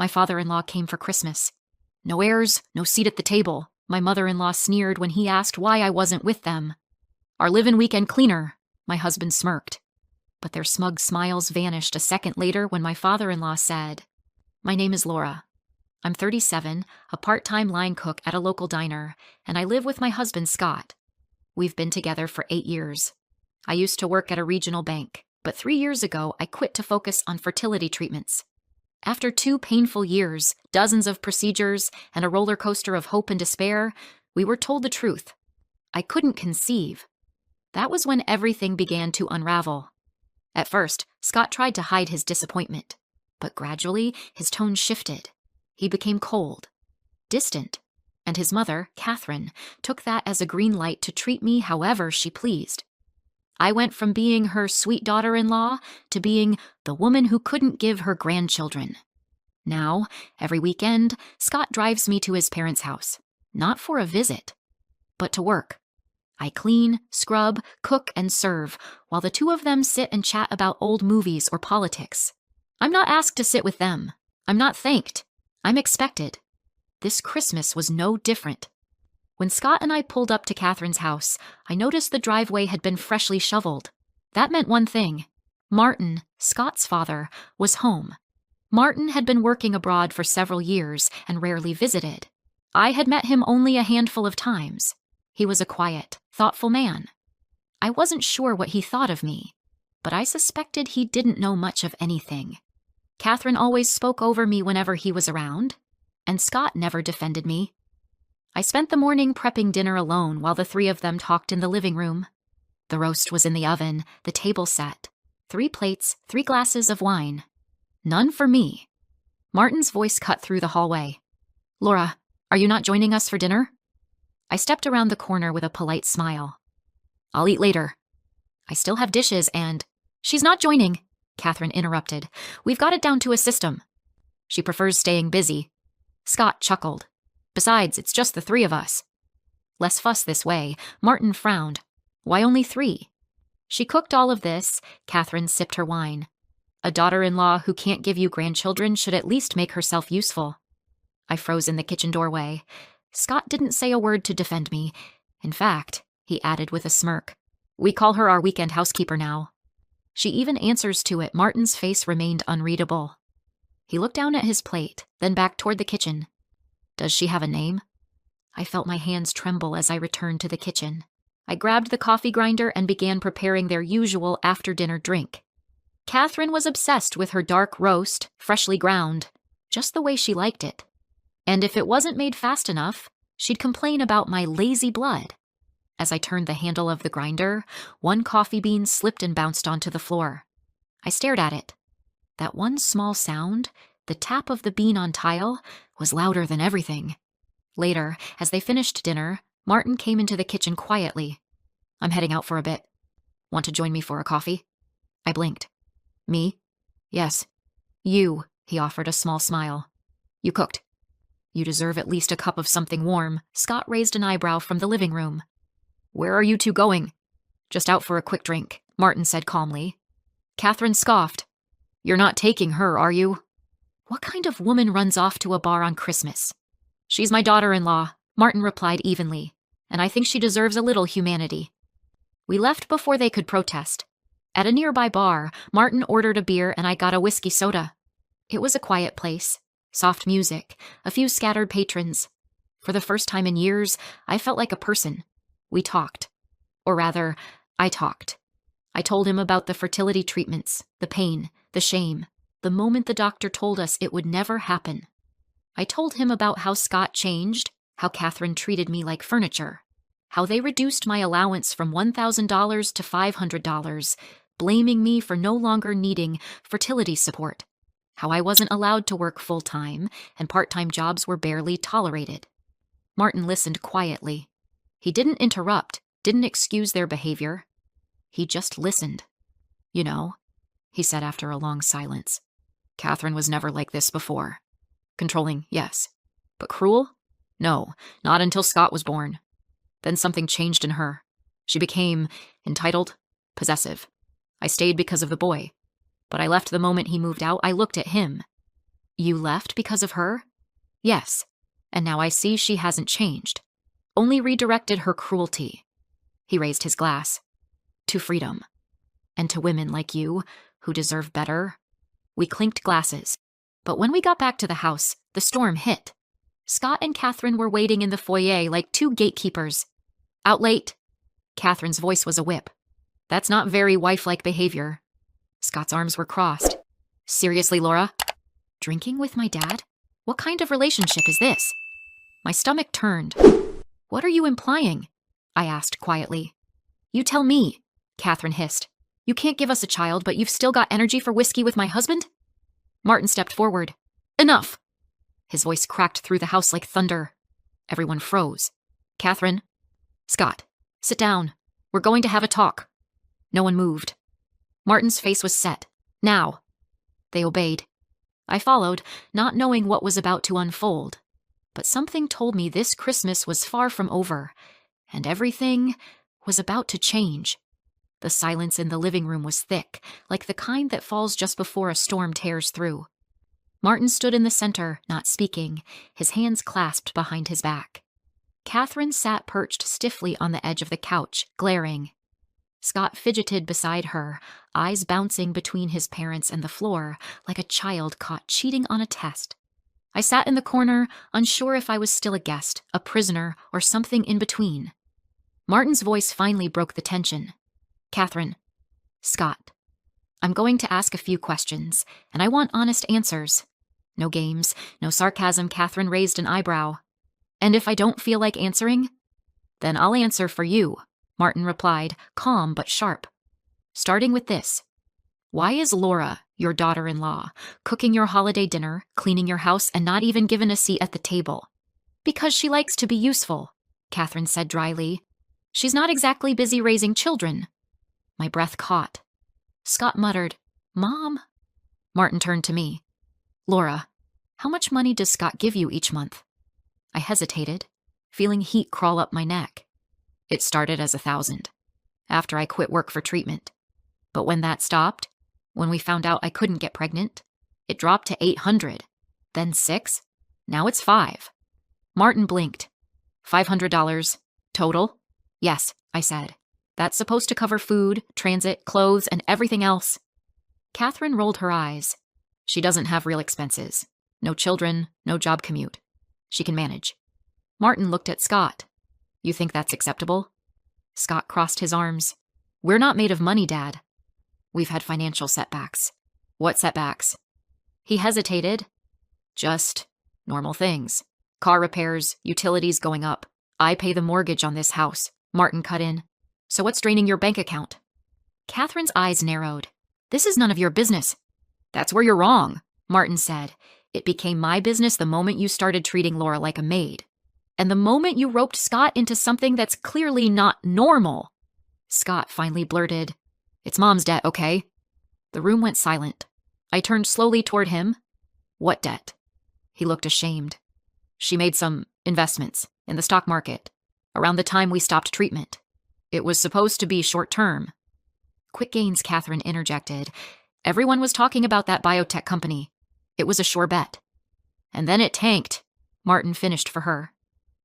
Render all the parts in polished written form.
My father-in-law came for Christmas. No heirs, no seat at the table. My mother-in-law sneered when he asked why I wasn't with them. Our live-in weekend cleaner, my husband smirked. But their smug smiles vanished a second later when my father-in-law said, "My name is Laura. I'm 37, a part-time line cook at a local diner, and I live with my husband Scott. We've been together for 8 years. I used to work at a regional bank, but 3 years ago I quit to focus on fertility treatments. After 2 painful years, dozens of procedures, and a roller coaster of hope and despair, we were told the truth. I couldn't conceive. That was when everything began to unravel. At first, Scott tried to hide his disappointment, but gradually his tone shifted. He became cold, distant, and his mother, Catherine, took that as a green light to treat me however she pleased. I went from being her sweet daughter-in-law to being the woman who couldn't give her grandchildren. Now, every weekend, Scott drives me to his parents' house, not for a visit, but to work. I clean, scrub, cook, and serve, while the two of them sit and chat about old movies or politics. I'm not asked to sit with them. I'm not thanked. I'm expected. This Christmas was no different. When Scott and I pulled up to Catherine's house, I noticed the driveway had been freshly shoveled. That meant one thing. Martin, Scott's father, was home. Martin had been working abroad for several years and rarely visited. I had met him only a handful of times. He was a quiet, thoughtful man. I wasn't sure what he thought of me, but I suspected he didn't know much of anything. Catherine always spoke over me whenever he was around, and Scott never defended me. I spent the morning prepping dinner alone while the 3 of them talked in the living room. The roast was in the oven, the table set. 3 plates, 3 glasses of wine. None for me. Martin's voice cut through the hallway. "Laura, are you not joining us for dinner?" I stepped around the corner with a polite smile. "I'll eat later. I still have dishes and—" "She's not joining," Catherine interrupted. "We've got it down to a system. She prefers staying busy." Scott chuckled. "Besides, it's just the 3 of us." "Less fuss this way." Martin frowned. "Why only 3? She cooked all of this." Catherine sipped her wine. "A daughter-in-law who can't give you grandchildren should at least make herself useful." I froze in the kitchen doorway. Scott didn't say a word to defend me. In fact, he added with a smirk, "We call her our weekend housekeeper now." She even answers to it. Martin's face remained unreadable. He looked down at his plate, then back toward the kitchen. "Does she have a name?" I felt my hands tremble as I returned to the kitchen. I grabbed the coffee grinder and began preparing their usual after-dinner drink. Catherine was obsessed with her dark roast, freshly ground, just the way she liked it. And if it wasn't made fast enough, she'd complain about my lazy blood. As I turned the handle of the grinder, 1 coffee bean slipped and bounced onto the floor. I stared at it. That one small sound, the tap of the bean on tile, was louder than everything. Later, as they finished dinner, Martin came into the kitchen quietly. "I'm heading out for a bit. Want to join me for a coffee?" I blinked. "Me?" "Yes." "You," he offered a small smile. "You cooked. You deserve at least a cup of something warm." Scott raised an eyebrow from the living room. "Where are you 2 going?" "Just out for a quick drink," Martin said calmly. Catherine scoffed. "You're not taking her, are you?" "What kind of woman runs off to a bar on Christmas?" "She's my daughter-in-law," Martin replied evenly, "and I think she deserves a little humanity." We left before they could protest. At a nearby bar, Martin ordered a beer and I got a whiskey soda. It was a quiet place. Soft music, a few scattered patrons. For the first time in years, I felt like a person. We talked. Or rather, I talked. I told him about the fertility treatments, the pain, the shame, the moment the doctor told us it would never happen. I told him about how Scott changed, how Catherine treated me like furniture, how they reduced my allowance from $1,000 to $500, blaming me for no longer needing fertility support, how I wasn't allowed to work full-time and part-time jobs were barely tolerated. Martin listened quietly. He didn't interrupt, didn't excuse their behavior. He just listened. "You know," he said after a long silence, "Catherine was never like this before. Controlling, yes. But cruel? No, not until Scott was born. Then something changed in her. She became entitled, possessive. I stayed because of the boy. But I left the moment he moved out. I looked at him. You left because of her? Yes, and now I see she hasn't changed. Only redirected her cruelty. He raised his glass. To freedom. And to women like you, who deserve better. We clinked glasses. But when we got back to the house, the storm hit. Scott and Catherine were waiting in the foyer like two gatekeepers. Out late. Catherine's voice was a whip. That's not very wife-like behavior. Scott's arms were crossed. Seriously, Laura? Drinking with my dad? What kind of relationship is this? My stomach turned. What are you implying? I asked quietly. You tell me, Catherine hissed. You can't give us a child, but you've still got energy for whiskey with my husband? Martin stepped forward. Enough! His voice cracked through the house like thunder. Everyone froze. Catherine. Scott, sit down. We're going to have a talk. No one moved. Martin's face was set. Now. They obeyed. I followed, not knowing what was about to unfold. But something told me this Christmas was far from over, and everything was about to change. The silence in the living room was thick, like the kind that falls just before a storm tears through. Martin stood in the center, not speaking, his hands clasped behind his back. Catherine sat perched stiffly on the edge of the couch, glaring. Scott fidgeted beside her, eyes bouncing between his parents and the floor, like a child caught cheating on a test. I sat in the corner, unsure if I was still a guest, a prisoner, or something in between. Martin's voice finally broke the tension. Catherine. Scott. I'm going to ask a few questions, and I want honest answers. No games, no sarcasm. Catherine raised an eyebrow. And if I don't feel like answering? Then I'll answer for you, Martin replied, calm but sharp. Starting with this. Why is Laura, your daughter-in-law, cooking your holiday dinner, cleaning your house, and not even given a seat at the table? Because she likes to be useful, Catherine said dryly. She's not exactly busy raising children. My breath caught. Scott muttered, Mom? Martin turned to me. Laura, how much money does Scott give you each month? I hesitated, feeling heat crawl up my neck. It started as $1,000, after I quit work for treatment. But when that stopped, when we found out I couldn't get pregnant, it dropped to $800, then $6, now it's $5. Martin blinked. $500, total? Yes, I said. That's supposed to cover food, transit, clothes, and everything else. Catherine rolled her eyes. She doesn't have real expenses. No children, no job commute. She can manage. Martin looked at Scott. You think that's acceptable? Scott crossed his arms. We're not made of money, Dad. We've had financial setbacks. What setbacks? He hesitated. Just normal things. Car repairs, utilities going up. I pay the mortgage on this house. Martin cut in. So what's draining your bank account? Catherine's eyes narrowed. This is none of your business. That's where you're wrong, Martin said. It became my business the moment you started treating Laura like a maid. And the moment you roped Scott into something that's clearly not normal. Scott finally blurted, It's Mom's debt, okay? The room went silent. I turned slowly toward him. What debt? He looked ashamed. She made some investments in the stock market around the time we stopped treatment. It was supposed to be short-term. Quick gains, Catherine interjected. Everyone was talking about that biotech company. It was a sure bet. And then it tanked. Martin finished for her.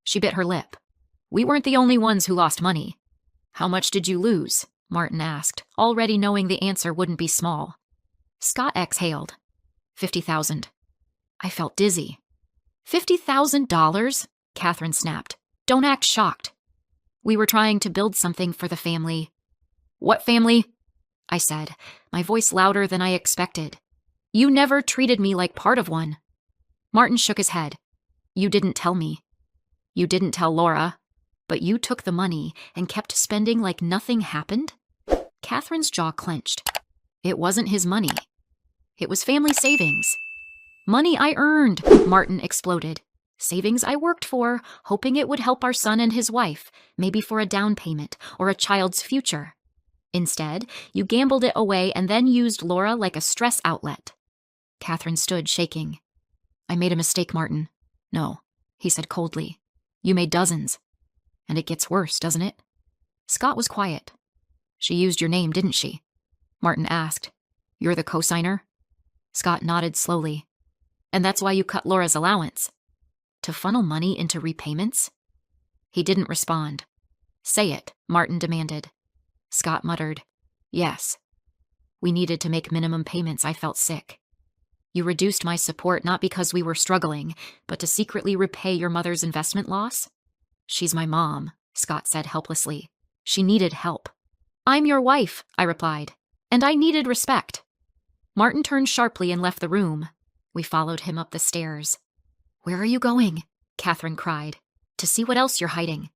She bit her lip. We weren't the only ones who lost money. How much did you lose? Martin asked, already knowing the answer wouldn't be small. Scott exhaled. $50,000. I felt dizzy. $50,000? Catherine snapped. Don't act shocked. We were trying to build something for the family. What family? I said, my voice louder than I expected. You never treated me like part of one. Martin shook his head. You didn't tell me. You didn't tell Laura. But you took the money and kept spending like nothing happened? Catherine's jaw clenched. It wasn't his money. It was family savings. Money I earned, Martin exploded. Savings I worked for, hoping it would help our son and his wife, maybe for a down payment or a child's future. Instead, you gambled it away and then used Laura like a stress outlet. Catherine stood, shaking. I made a mistake, Martin. No, he said coldly. You made dozens. And it gets worse, doesn't it? Scott was quiet. She used your name, didn't she? Martin asked. You're the co-signer? Scott nodded slowly. And that's why you cut Laura's allowance. To funnel money into repayments? He didn't respond. Say it, Martin demanded. Scott muttered, yes. We needed to make minimum payments. I felt sick. You reduced my support not because we were struggling, but to secretly repay your mother's investment loss? She's my mom, Scott said helplessly. She needed help. I'm your wife, I replied, and I needed respect. Martin turned sharply and left the room. We followed him up the stairs. Where are you going? Catherine cried. To see what else you're hiding.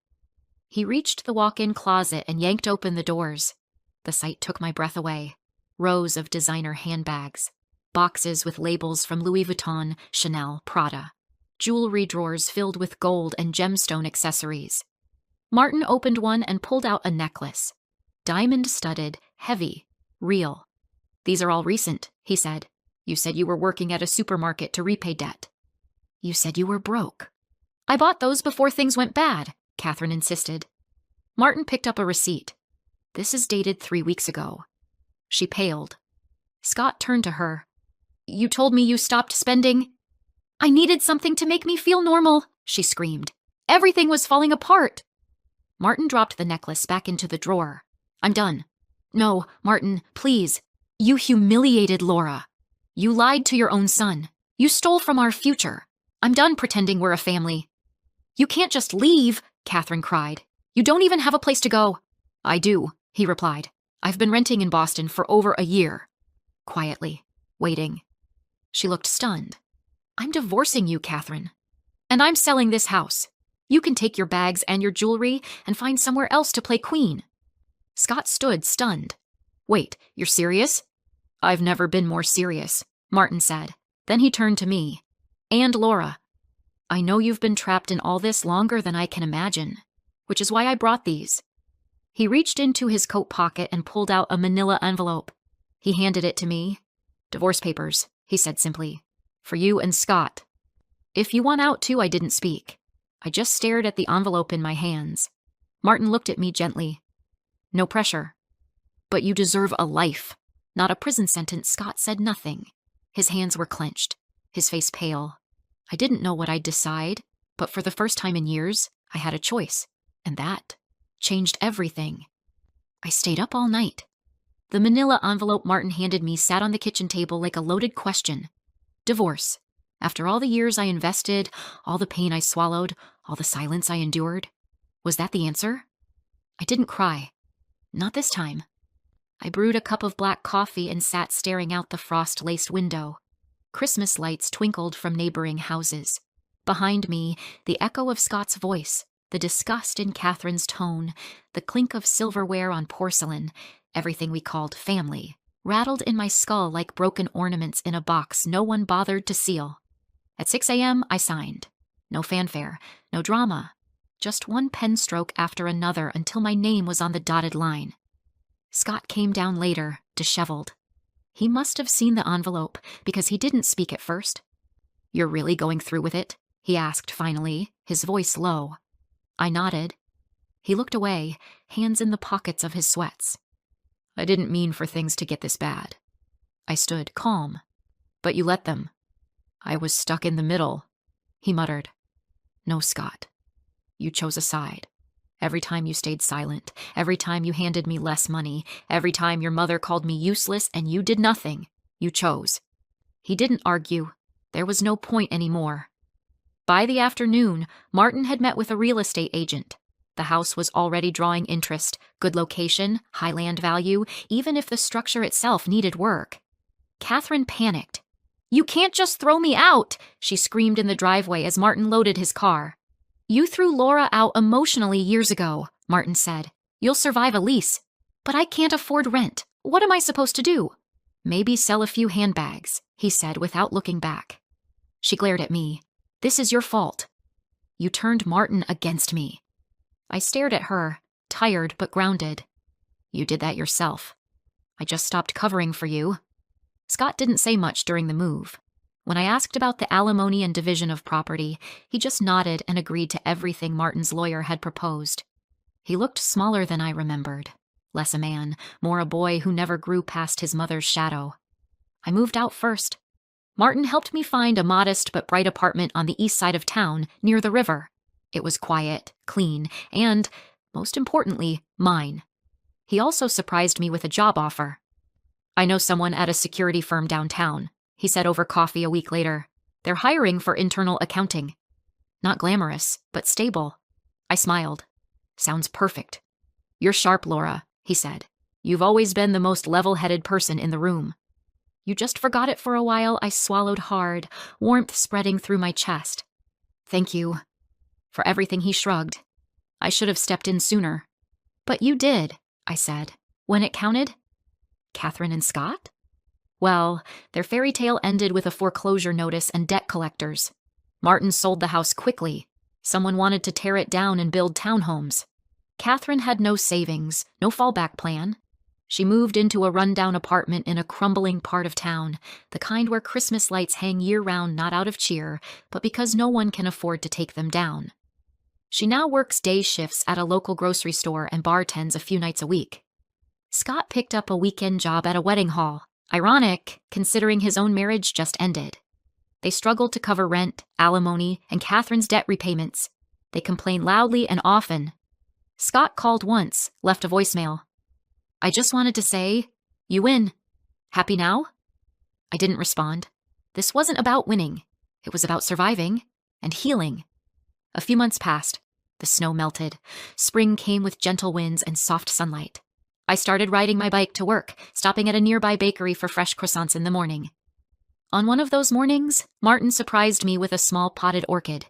He reached the walk-in closet and yanked open the doors. The sight took my breath away. Rows of designer handbags. Boxes with labels from Louis Vuitton, Chanel, Prada. Jewelry drawers filled with gold and gemstone accessories. Martin opened one and pulled out a necklace. Diamond-studded, heavy, real. These are all recent, he said. You said you were working at a supermarket to repay debt. You said you were broke. I bought those before things went bad, Catherine insisted. Martin picked up a receipt. This is dated 3 weeks ago. She paled. Scott turned to her. You told me you stopped spending. I needed something to make me feel normal, she screamed. Everything was falling apart. Martin dropped the necklace back into the drawer. I'm done. No, Martin, please. You humiliated Laura. You lied to your own son. You stole from our future. I'm done pretending we're a family. You can't just leave, Catherine cried. You don't even have a place to go. I do, he replied. I've been renting in Boston for over a year. Quietly, waiting. She looked stunned. I'm divorcing you, Catherine. And I'm selling this house. You can take your bags and your jewelry and find somewhere else to play queen. Scott stood stunned. Wait, you're serious? I've never been more serious, Martin said. Then he turned to me. And Laura. I know you've been trapped in all this longer than I can imagine, which is why I brought these. He reached into his coat pocket and pulled out a manila envelope. He handed it to me. Divorce papers, he said simply. For you and Scott. If you want out too, I didn't speak. I just stared at the envelope in my hands. Martin looked at me gently. No pressure. But you deserve a life, not a prison sentence. Scott said nothing. His hands were clenched, his face pale. I didn't know what I'd decide, but for the first time in years, I had a choice, and that changed everything. I stayed up all night. The manila envelope Martin handed me sat on the kitchen table like a loaded question. Divorce. After all the years I invested, all the pain I swallowed, all the silence I endured. Was that the answer? I didn't cry. Not this time. I brewed a cup of black coffee and sat staring out the frost-laced window. Christmas lights twinkled from neighboring houses. Behind me, the echo of Scott's voice, the disgust in Catherine's tone, the clink of silverware on porcelain, everything we called family, rattled in my skull like broken ornaments in a box no one bothered to seal. At 6 a.m., I signed. No fanfare, no drama. Just one pen stroke after another until my name was on the dotted line. Scott came down later, disheveled. He must have seen the envelope, because he didn't speak at first. You're really going through with it? He asked finally, his voice low. I nodded. He looked away, hands in the pockets of his sweats. I didn't mean for things to get this bad. I stood calm. But you let them. I was stuck in the middle, he muttered. No, Scott. You chose a side. Every time you stayed silent, every time you handed me less money, every time your mother called me useless and you did nothing, you chose. He didn't argue. There was no point anymore. By the afternoon, Martin had met with a real estate agent. The house was already drawing interest, good location, high land value, even if the structure itself needed work. Catherine panicked. You can't just throw me out, she screamed in the driveway as Martin loaded his car. You threw Laura out emotionally years ago, Martin said. You'll survive a lease. But I can't afford rent. What am I supposed to do? Maybe sell a few handbags, he said without looking back. She glared at me. This is your fault. You turned Martin against me. I stared at her, tired but grounded. You did that yourself. I just stopped covering for you. Scott didn't say much during the move. When I asked about the alimony and division of property, he just nodded and agreed to everything Martin's lawyer had proposed. He looked smaller than I remembered. Less a man, more a boy who never grew past his mother's shadow. I moved out first. Martin helped me find a modest but bright apartment on the east side of town, near the river. It was quiet, clean, and, most importantly, mine. He also surprised me with a job offer. "I know someone at a security firm downtown," he said over coffee a week later. "They're hiring for internal accounting." Not glamorous, but stable. I smiled. "Sounds perfect." "You're sharp, Laura," he said. "You've always been the most level-headed person in the room." "You just forgot it for a while," I swallowed hard, warmth spreading through my chest. "Thank you." For everything, he shrugged. "I should have stepped in sooner." "But you did," I said. "When it counted." "Catherine and Scott?" "Well, their fairy tale ended with a foreclosure notice and debt collectors. Martin sold the house quickly. Someone wanted to tear it down and build townhomes. Catherine had no savings, no fallback plan. She moved into a rundown apartment in a crumbling part of town, the kind where Christmas lights hang year-round not out of cheer, but because no one can afford to take them down. She now works day shifts at a local grocery store and bartends a few nights a week. Scott picked up a weekend job at a wedding hall. Ironic, considering his own marriage just ended. They struggled to cover rent, alimony, and Catherine's debt repayments. They complained loudly and often. Scott called once, left a voicemail. "I just wanted to say, you win. Happy now?" I didn't respond. This wasn't about winning. It was about surviving and healing. A few months passed. The snow melted. Spring came with gentle winds and soft sunlight. I started riding my bike to work, stopping at a nearby bakery for fresh croissants in the morning. On one of those mornings, Martin surprised me with a small potted orchid.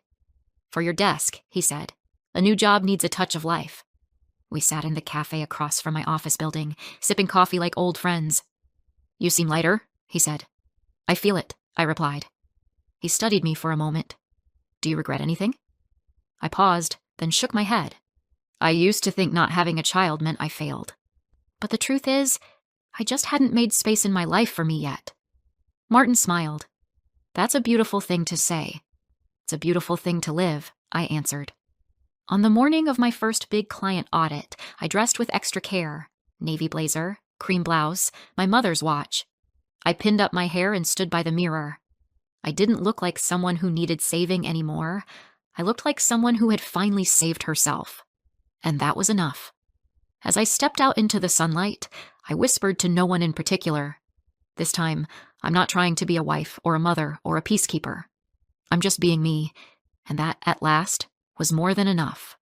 "For your desk," he said. "A new job needs a touch of life." We sat in the cafe across from my office building, sipping coffee like old friends. "You seem lighter," he said. "I feel it," I replied. He studied me for a moment. "Do you regret anything?" I paused, then shook my head. I used to think not having a child meant I failed. But the truth is, I just hadn't made space in my life for me yet. Martin smiled. "That's a beautiful thing to say." "It's a beautiful thing to live," I answered. On the morning of my first big client audit, I dressed with extra care. Navy blazer, cream blouse, my mother's watch. I pinned up my hair and stood by the mirror. I didn't look like someone who needed saving anymore. I looked like someone who had finally saved herself. And that was enough. As I stepped out into the sunlight, I whispered to no one in particular. This time, I'm not trying to be a wife or a mother or a peacekeeper. I'm just being me, and that, at last, was more than enough.